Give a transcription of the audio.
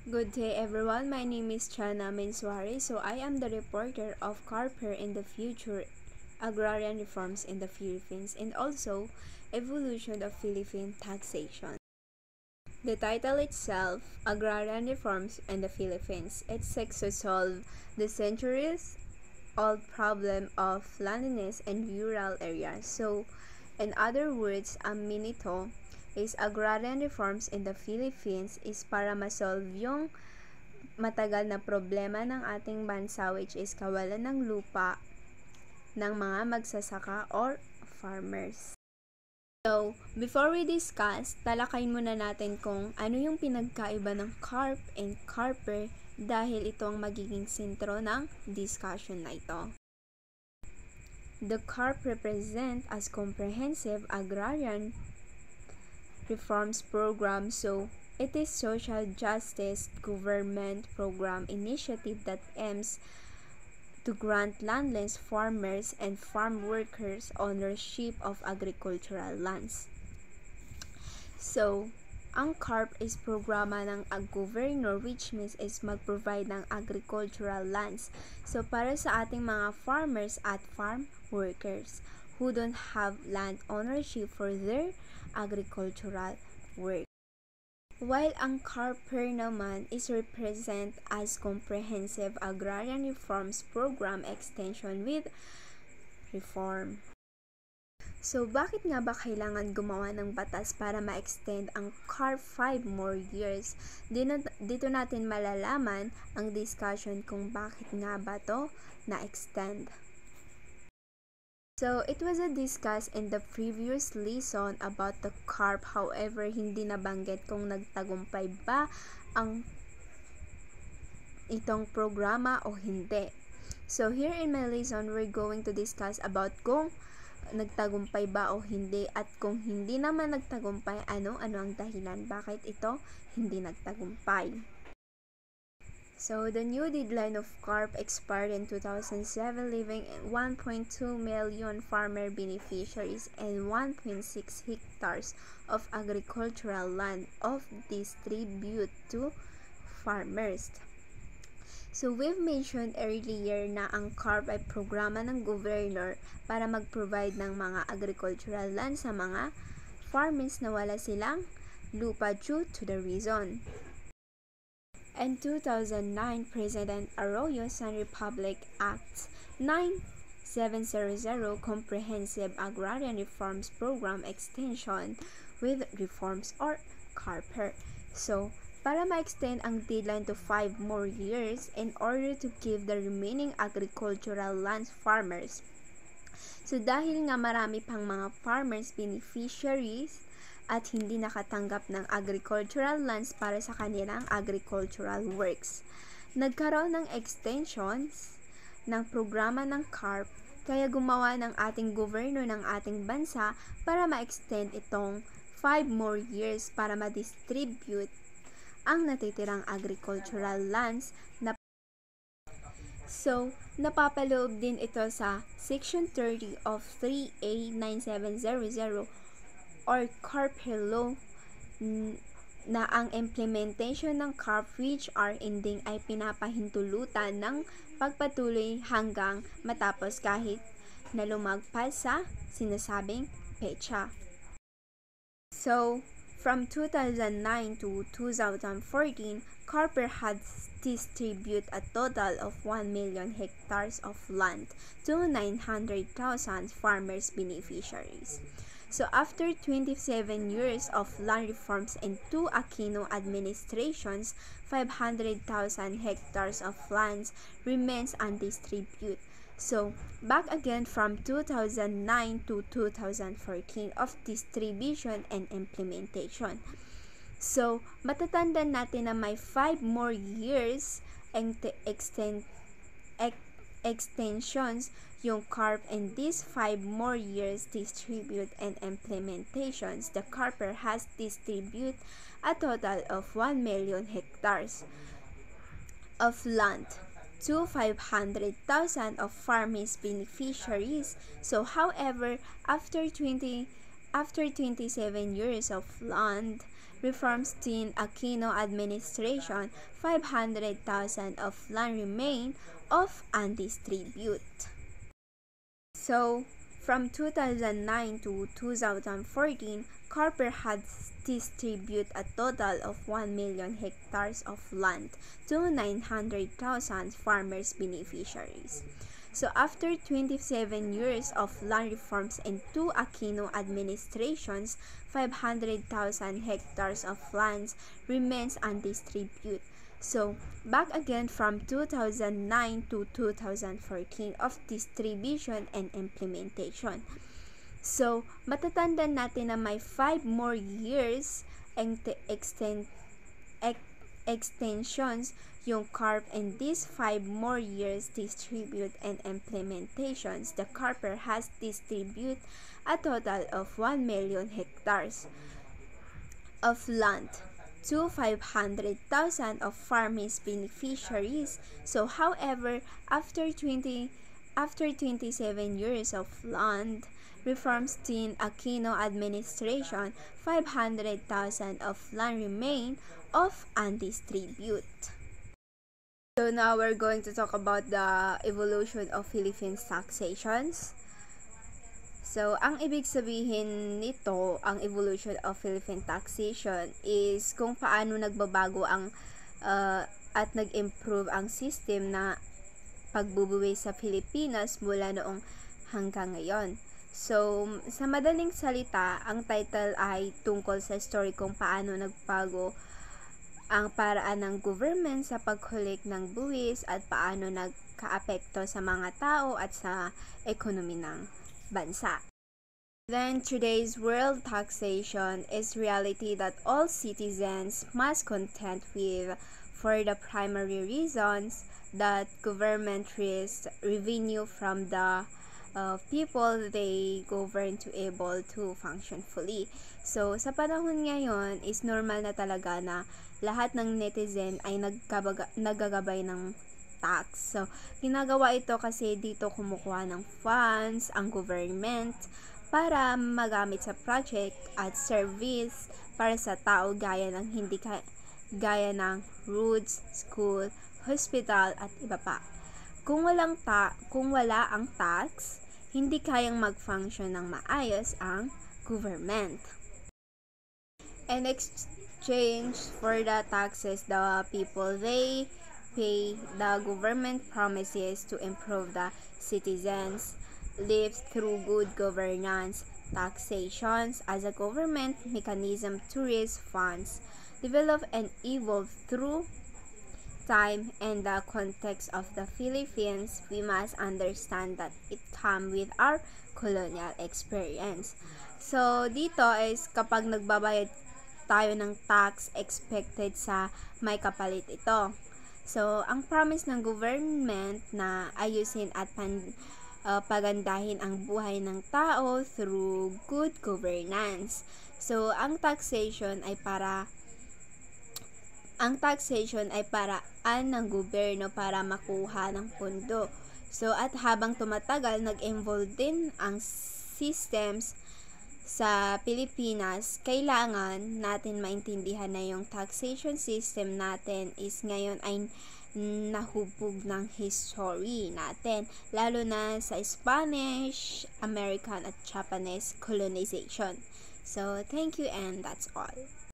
Good day everyone, my name is Chana Menswari. So I am the reporter of CARPER in the Future Agrarian Reforms in the Philippines and also Evolution of Philippine Taxation. The title itself, Agrarian Reforms in the Philippines, it seeks to solve the centuries-old problem of landiness in rural areas. So, in other words, ang minito is agrarian reforms in the Philippines is para masolve yung matagal na problema ng ating bansa, which is kawalan ng lupa ng mga magsasaka or farmers. So, before we discuss, talakayin muna natin kung ano yung pinagkaiba ng CARP and CARPER dahil ito ang magiging sentro ng discussion na ito. The CARP represent as Comprehensive Agrarian Reforms Program. So, it is social justice government program initiative that aims to grant landless farmers and farm workers ownership of agricultural lands. So, ang CARP is programa ng governor, which means is mag-provide ng agricultural lands. So, para sa ating mga farmers at farm workers who don't have land ownership for their agricultural work. While ang CARPER naman is represent as Comprehensive Agrarian Reforms Program Extension with Reform. So, bakit nga ba kailangan gumawa ng batas para ma-extend ang CARP 5 more years? Dito natin malalaman ang discussion kung bakit nga ba to na-extend. So, it was discussed in the previous lesson about the CARP. However, hindi nabanggit kung nagtagumpay ba ang itong programa o hindi. So, here in my lesson, we're going to discuss about kung nagtagumpay ba o hindi, at kung hindi naman nagtagumpay, ano ang dahilan bakit ito hindi nagtagumpay. So, the new deadline of CARP expired in 2007, leaving 1.2 million farmer beneficiaries and 1.6 hectares of agricultural land of distribute to farmers. So, we've mentioned earlier na ang CARP ay programa ng governor para mag-provide ng mga agricultural land sa mga farmers na wala silang lupa due to the reason. In 2009, President Arroyo signed Republic Act 9700 Comprehensive Agrarian Reforms Program Extension with Reforms or CARPER. So, para ma-extend ang deadline to 5 more years in order to give the remaining agricultural lands farmers. So, dahil nga marami pang mga farmers beneficiaries at hindi nakatanggap ng agricultural lands para sa kanilang agricultural works, nagkaroon ng extensions ng programa ng CARP, kaya gumawa ng ating governor ng ating bansa para ma-extend itong 5 more years para ma-distribute ang natitirang agricultural lands na napapaloob din ito sa Section 30 of 3A 9700 or CARPER Law na ang implementation ng CARP which are ending ay pinapahintulutan ng pagpatuloy hanggang matapos kahit na lumagpas sa sinasabing petsa. So, from 2009 to 2014, CARPER had distributed a total of 1 million hectares of land to 900,000 farmers beneficiaries. So, after 27 years of land reforms and 2 Aquino administrations, 500,000 hectares of lands remains undistributed. So, back again from 2009 to 2014 of distribution and implementation. So, matatandaan natin na may 5 more years extensions yung CARP, and these 5 more years distribute and implementations, the CARPER has distributed a total of 1 million hectares of land to 500,000 of farmers beneficiaries. So, however, after 27 after 27 years of land reforms in Aquino administration, 500,000 of land remain of undistributed. So, from 2009 to 2014, Carper had distributed a total of 1 million hectares of land to 900,000 farmers beneficiaries. So after 27 years of land reforms and 2 Aquino administrations, 500,000 hectares of lands remains undistributed. So, back again from 2009 to 2014 of distribution and implementation. So, matatandaan natin na may 5 more years extensions yung CARP, and these 5 more years distribute and implementations, the Carper has distributed a total of 1 million hectares of land to 500,000 of farmers beneficiaries. So, however, after 27 years of land reforms in Aquino administration, 500,000 of land remain of undistributed. So now we're going to talk about the evolution of Philippines taxations. So, ang ibig sabihin nito, ang evolution of Philippine taxation is kung paano nagbabago ang at nag-improve ang system na pagbubuwis sa Pilipinas mula noong hanggang ngayon. So, sa madaling salita, ang title ay tungkol sa story kung paano nagbago ang paraan ng government sa paghulik ng buwis at paano nagkaapekto sa mga tao at sa economy ng bansa. Then, today's world taxation is reality that all citizens must contend with for the primary reasons that government receives revenue from the people they govern to able to function fully. So, sa panahon ngayon is normal na talaga na lahat ng netizen ay nagagabay ng tax. So, ginagawa ito kasi dito kumukuha ng funds ang government para magamit sa project at service para sa tao gaya ng roads, school, hospital at iba pa. Kung wala ang tax, hindi kayang mag-function ng maayos ang government. In exchange for the taxes, the people they pay, the government promises to improve the citizens' lives through good governance. Taxations as a government mechanism to raise funds, develop and evolve through time and the context of the Philippines. We must understand that it comes with our colonial experience. So, dito is kapag nagbabayad tayo ng tax, expected sa may kapalit ito. So, ang promise ng government na ayusin at pagandahin ang buhay ng tao through good governance. So, ang taxation ay paraan ng gobyerno para makuha ng pondo. So, at habang tumatagal, nag-evolve din ang systems sa Pilipinas. Kailangan natin maintindihan na yung taxation system natin is ngayon ay nahubog ng history natin, lalo na sa Spanish, American at Japanese colonization. So, thank you and that's all.